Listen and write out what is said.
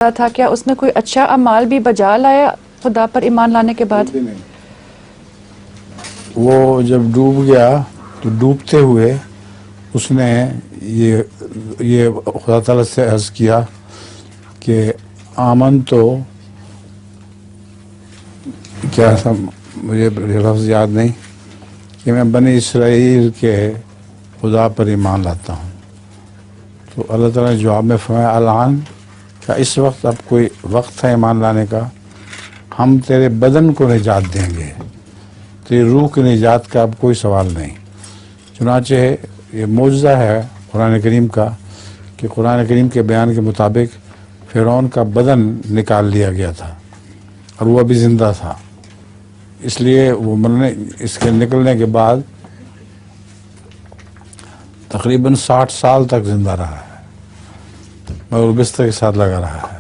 تھا، کیا اس نے کوئی اچھا اعمال بھی بجا لایا خدا پر ایمان لانے کے بعد؟ وہ جب ڈوب گیا تو ڈوبتے ہوئے اس نے یہ خدا تعالیٰ سے عرض کیا کہ آمن تو کیا تھا، مجھے لفظ یاد نہیں، کہ میں بنی اسرائیل کے خدا پر ایمان لاتا ہوں. تو اللہ تعالیٰ نے جواب میں فرمایا الان، کیا اس وقت اب کوئی وقت ہے ایمان لانے کا؟ ہم تیرے بدن کو نجات دیں گے، تیری روح کی نجات کا اب کوئی سوال نہیں. چنانچہ یہ معجزہ ہے قرآن کریم کا کہ قرآن کریم کے بیان کے مطابق فرعون کا بدن نکال لیا گیا تھا اور وہ ابھی زندہ تھا، اس لیے وہ اس کے نکلنے کے بعد تقریباً 60 سال تک زندہ رہا ہے، مگر وہ بستر کے ساتھ لگا رہا ہے.